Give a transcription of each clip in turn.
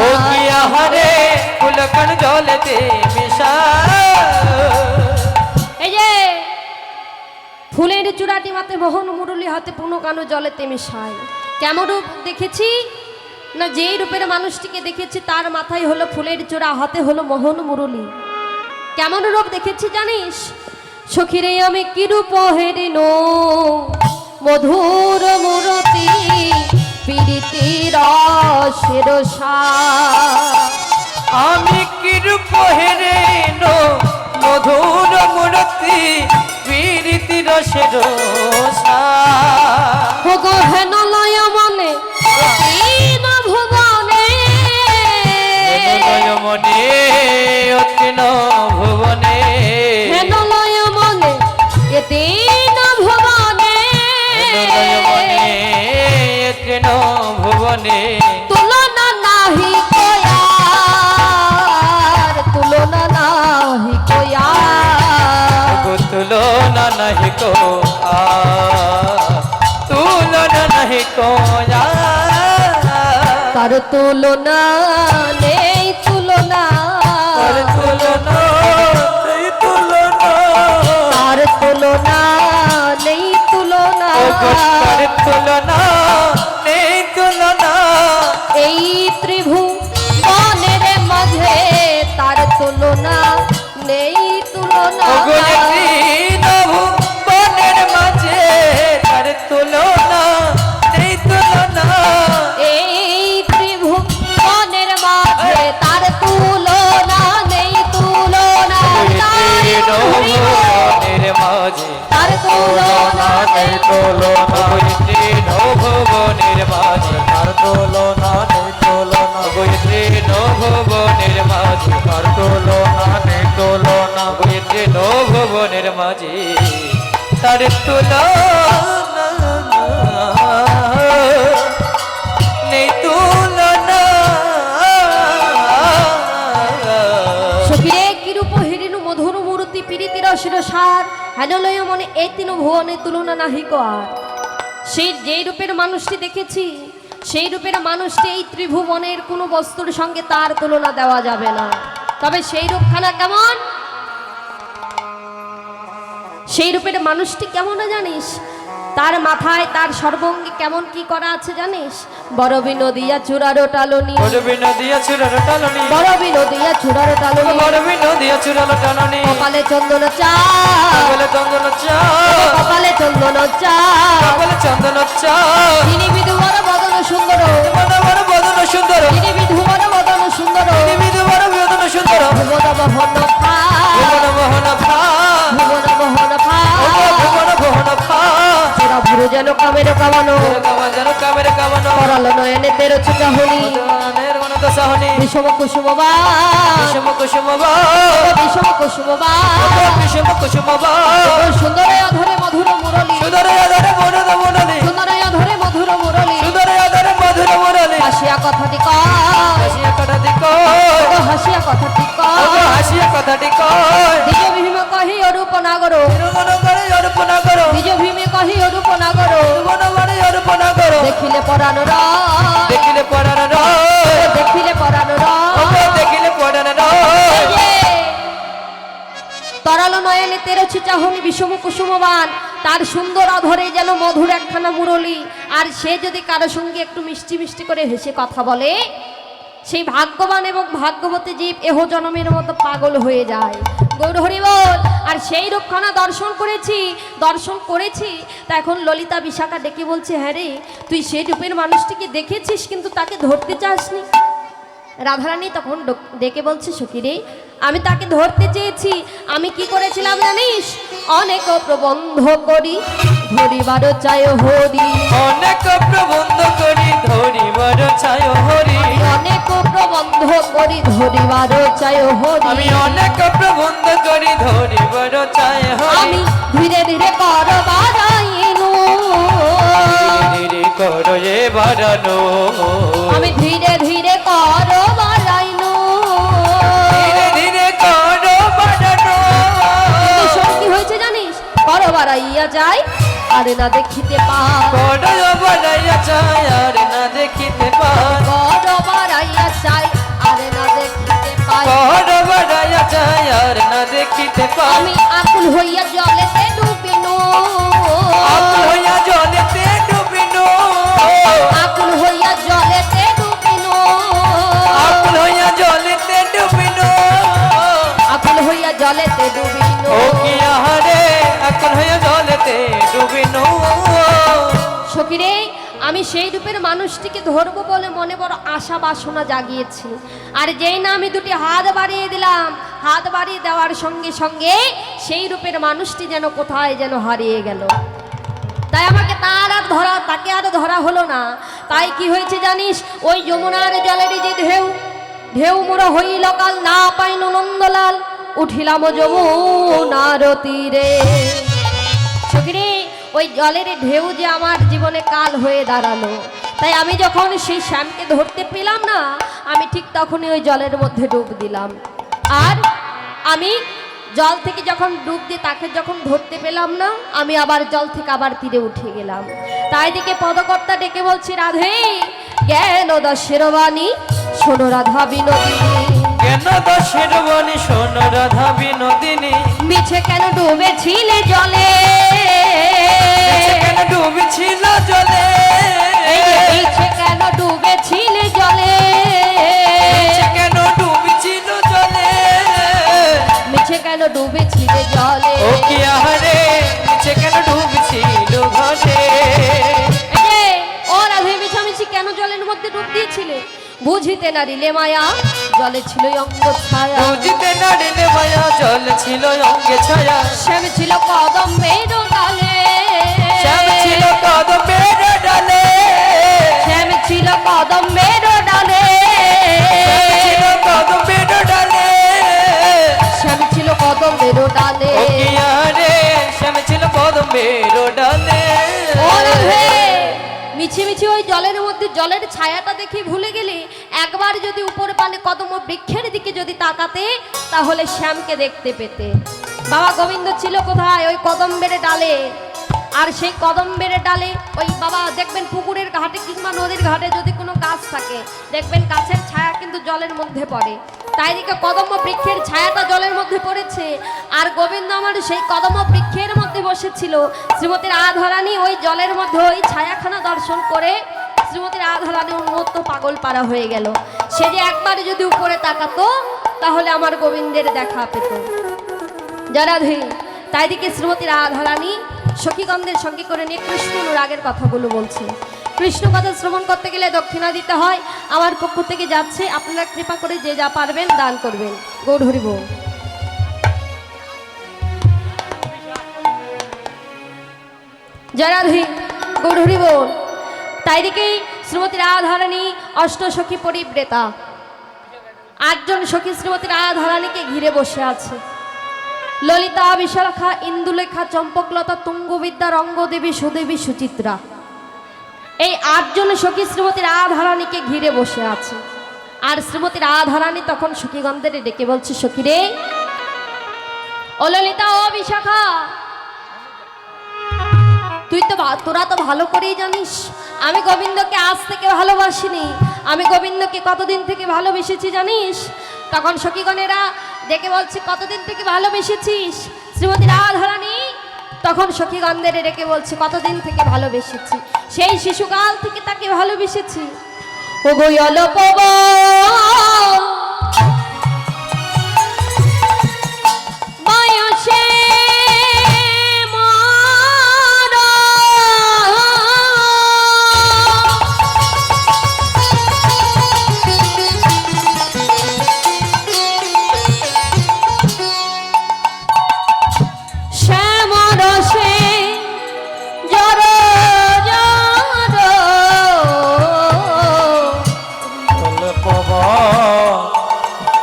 ও কি আহারে ফুলকণ জলেতে মিশা। এই যে ফুলের চূড়াটি মাতে মোহন মুরলী হাতে পুনো কানো জলেতে মিশায়। কেমন রূপ দেখেছি না, যেই রূপের মানুষটিকে দেখেছি তার মাথায় হলো ফুলের চূড়া, হাতে হলো মোহন মুরলী। কেমন রূপ দেখেছি জানিস? সখিরে আমি কি রূপ হেরিন মধুর মূরতি পীড়িতি রসের সার। আমি কি রূপ হেরেন মধুর মূরতি পীড়িতি রসের সার। গো হেন লয় মনে তিন ভুবনে, মনে অতিন ভুবনে, হেন লয় মনে এ তিন ভুবনে, মনে অতিন ভুবনে তুলনা নাহি কয়ার, তুলনা নাহি কয়ার। তুলনা নাহি কো তুলনা নাহি কো তার তুলনা নেই তুলনা, তার তুলনা এই তুলনা, তার তুলনা নেই তুলনা, তার তুলনা নেই তুলনা। এই ত্রিভুবনের মাঝে তার তুলনা নেই তুলনা। বনের মাঝে তার তুলনা নেই তুলনা। এই ত্রিভুবনের মাঝে তার তুলনা নেই তুলনা। ভুবনের মাঝে তার তুলনা নেই তুলনা, ভুবনের মাঝে তার তুলনা নেই তুলনা, ভুবনের মাঝে তার তুলনা নেই তুলনা, ভুবনের মাঝে তার তুলনা নেই তুলনা। সখিরে কিরূপ হেরিনু মধুর মূর্তি পীড়িতি রসের সার। হেনলয় মনে এই তিন ভুবনের তুলনা নাহি কো আর। সেই যেই রূপের মানুষটি দেখেছি সেই রূপের মানুষটি এই ত্রিভুবনের কোনো বস্তুর সঙ্গে তার তুলনা দেওয়া যাবে না। তবে সেই রূপখানা কেমন, সেই রূপের মানুষটি কেমন জানিস? তার মাথায় তার সর্বঙ্গে কেমন কি করা আছে জানিস? বড় বিনোদিয়া চূড়ার টালনি, বড় বিনোদিয়া চূড়ার টালনি, বড় বিনোদিয়া চূড়ার টালনি, বড় বিনোদিয়া চূড়ার টালনি, কপালে চন্দন চা, কপালে চন্দন চা, কপালে চন্দন চা, কপালে চন্দন চা। তিনি বিধুবর বদন সুন্দর, বড় বদন সুন্দর, তিনি বিধুবর বদন সুন্দর, বড় বদন সুন্দর, ভুবন মোহন ফা, ভুবন মোহন ভা, ভুবন মোহন ফা, ভুবন মোহন ভা। চোরা ভুরু যেন কামের কামানো, যেন কামের কামানো, পরালো নয়নে তেরো চুটা হলি, সাহনি বিষম কুসুম বা, বিষম কুসুম বা, বিষম কুসুম বা, বিষম কুসুম বা। সুন্দর অধরে মধুর মুরলী, সুন্দর আদরে মধুর মুরলী, সুন্দর অধরে মধুর মুরলী, সুন্দর আদরে মধুর মুরলী। হাসিয়া কথাটি কয়, হাসিয়া কথাটি কয়, হাসিয়া কথাটি কয়, হাসিয়া কথাটি কয়। দ্বিজ ভীমে কহি অরূপ নাগর, নির্মল করে অর্পণা করো, দ্বিজ ভীমে কহি অরূপ নাগর, নির্মল করে অর্পণা করো। দেখিলে পরাণ রায়, দেখিলে পড়ার রয়, দেখিলে পরাণ রায়, দেখিলে পড়ার রয়। তরাল নয়নে তেরো চাহনি বিষম কুসুমবান। তার সুন্দর অধরে যেন মধুর একখানা মুরলী। আর সে যদি কারো সঙ্গে একটু মিষ্টি মিষ্টি করে হেসে কথা বলে, সেই ভাগ্যবান এবং ভাগ্যবতী জীব এহ জনমের মতো পাগল হয়ে যায়। গৌর হরি বল। আর সেই রূপখানা দর্শন করেছি তা এখন ললিতা বিশাখা ডেকে বলছে, হ্যাঁ রে, তুই সেই রূপের মানুষটিকে দেখেছিস কিন্তু তাকে ধরতে চাসনি। রাধারানী তখন ডেকে বলছে, সখী রে, আমি তাকে ধরতে চেয়েছি। আমি কি করেছিলাম জানিস? অনেক প্রবন্ধ করি ধরিবার চায় হরি, অনেক প্রবন্ধ করি ধরিবার চায় হরি, অনেক প্রবন্ধ করি ধরিবার চায় হরি, আমি অনেক প্রবন্ধ করি ধরিবার চায় হরি। আমি ধীরে ধীরে কর বাড়াইনু, ধীরে করো এ বাড়ানো, আমি ধীরে ধীরে কর বাড়াইনু, ধীরে ধীরে করো বাড়ানো। কি হয়েছে জানিস? কর বাড়াইয়া যায় আর না দেখিতে পায়, করো বাড়াইয়া চায় আর না দেখিতে পায়, কর বাড়াইয়া যায় হইয়া জলেতে ডুবিনো, আকুল হইয়া জলেতে ডুবিনো, আকুল হইয়া জলেতে ডুবিনো, আকুল হইয়া জলেতে ডুবিনো, আকুল হইয়া জলেতে ডুবিনো। ও কি আহারে আকুল হইয়া জলেতে ডুবিনো। সখীরে, আমি সেই রূপের মানুষটিকে ধরবো বলে মনে বড় আশা বাসনা জাগিয়েছি, আর যেই না আমি দুটি হাত বাড়িয়ে দিলাম, হাত বাড়িয়ে দেওয়ার সঙ্গে সঙ্গে সেই রূপের মানুষটি যেন কোথায় যেন হারিয়ে গেল। তাই আমাকে তাকে আর ধরা হলো না। তাই কি হয়েছে জানিস, ওই যমুনার জলের যে ঢেউ, ঢেউ মোরা হইল কাল না পাইন নন্দলাল, উঠিলাম যমুনার তীরে। সখীরে, ওই জলের ঢেউ যে আমার জীবনে কাল হয়ে দাঁড়ালো। তাই আমি যখন সেই শ্যামকে ধরতে পেলাম না, আমি ঠিক তখনই ওই জলের মধ্যে ডুব দিলাম। আর আমি জল থেকে যখন ডুব দিয়ে তাকে যখন ধরতে পেলাম না, আমি আবার জল থেকে আবার তীরে উঠে গেলাম। তাই দিকে পদকর্তা ডেকে বলছি, রাধে জ্ঞান দশের বাণী শোনো রাধা বিনোদিনী, কেন দশের বাণী শোনো রাধা বিনোদিনী, মিছে কেন ডুবেছিলে জলে, কেন ডুবেছিল জলে, মিছে কেন ডুবেছিলে জলে, কেন ডুবেছিল জলে, মিছে কেন ডুবেছিলে জলে। ও কি আহারে মিছে কেন ডুবেছিল ঘরে। ও রাধে, মিছামিছি কেন জলের মধ্যে ডুব দিয়েছিলে? বুঝিতে না রিলে মায়া, জলে ছিল অঙ্গ ছায়া, বুঝিতে না রিলে মায়া, জল ছিল অঙ্গে ছায়া, শ্যাম ছিল কদম্বের ডালে, শ্যাম ছিল কদম্বের ডালে, শ্যাম ছিল কদম্বের ডালে, ছিল কদম্বের ডালে, শ্যাম ছিল কদম্বের ডালে। ও কি আহারে শ্যাম ছিল কদম্বের ডালে। ও রাধে, মিছি মিছি ওই জলের মধ্যে জলের ছায়াটা দেখে ভুলে গেলে, একবার যদি উপর পানে কদম বৃক্ষের দিকে যদি তাকাতে, তাহলে শ্যামকে দেখতে পেতে। বাবা গোবিন্দ ছিল কোথায়? ওই কদম্বের ডালে। আর সেই কদম্বের ডালে ওই বাবা দেখবেন পুকুরের ঘাটে কিংবা নদীর ঘাটে যদি কোনো গাছ থাকে, দেখবেন গাছের ছায়া কিন্তু জলের মধ্যে পড়ে। তাই দিকে কদম্ব বৃক্ষের ছায়াটা জলের মধ্যে পড়েছে, আর গোবিন্দ আমার সেই কদম্ব বৃক্ষের মধ্যে বসেছিল। শ্রীমতী রাধারানী ওই জলের মধ্যে ওই ছায়াখানা দর্শন করে শ্রীমতী রাধারানী উন্মত্ত পাগল পারা হয়ে গেল। সে যে একবার যদি উপরে তাকাতো, তাহলে আমার গোবিন্দের দেখা পেত। যারা ধী, তাই দিকে শ্রীমতী রাধারানী সখীগণদের সঙ্গে করে নিয়ে কৃষ্ণ অনুরাগের কথাগুলো বলছে। কৃষ্ণ কথা শ্রবণ করতে গেলে দক্ষিণা দিতে হয়। আমার পক্ষ থেকে যাচ্ছে, আপনারা কৃপা করে যে যা পারবেন দান করবেন। গৌর হরি বল। জয়রাধি, গৌর হরি বল। তাই দিকেই শ্রীমতী রাধারানী অষ্টসখী পরিব্রেতা 8 জন সখী শ্রীমতী রাধারানীকে ঘিরে বসে আছে। ললিতা, বিশাখা, ইন্দুলেখা, চম্পকলতা, তুঙ্গবিদ্যা, রঙ্গদেবী, সুদেবী, সুচিত্রা, এই 8 জন সখী শ্রীমতী রাধারানীকে ঘিরে বসে আছে। আর শ্রীমতী রাধারানী তখন সখীগণদের ডেকে বলছে, সখী রে, ও ললিতা, ও বিশাখা, তোরা তো ভালো করেই জানিস আমি গোবিন্দকে আজ থেকে ভালোবাসিনি, আমি গোবিন্দকে কতদিন থেকে ভালোবেসেছি জানিস। তখন সখীগণেরা ডেকে বলছে, কতদিন থেকে ভালোবেসেছিস? শ্রীমতী রাধারানী তখন সখীগণদের ডেকে বলছে, কতদিন থেকে ভালোবেসেছি? সেই শিশুকাল থেকে তাকে ভালোবেসেছি। ও গয়ল বয়সে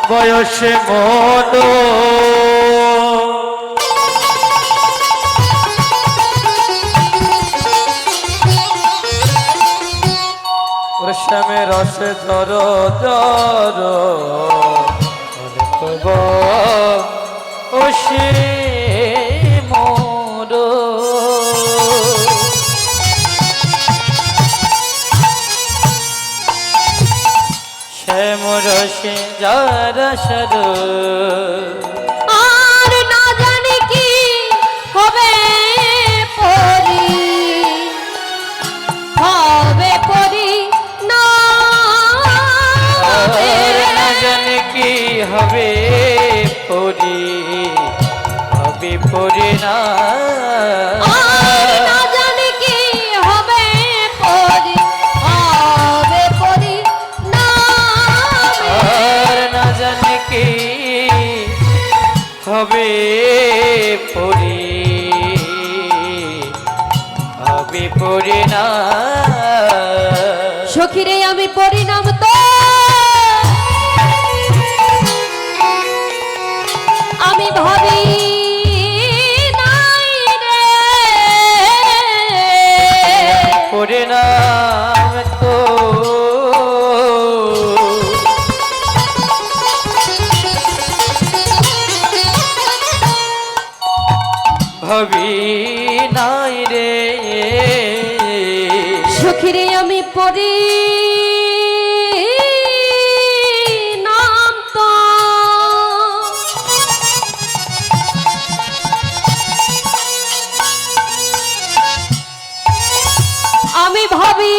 বয়সে মন শ্যামে রসে ধর ধর ও সে মোর শ্যাম রসে যারা সর আর না জানি কি পরি হবে পরিণাম আর না জানি কি হবে পরি হবে পরি নামে আর না জানি কি হবে পরি হবে পরিণাম সখিরে আমি পরিণাম তো আমি ভাবি নাই রে পরিণাম তো ভাবি নাই রে সখিরে আমি পরি নাম তো আমি ভাবি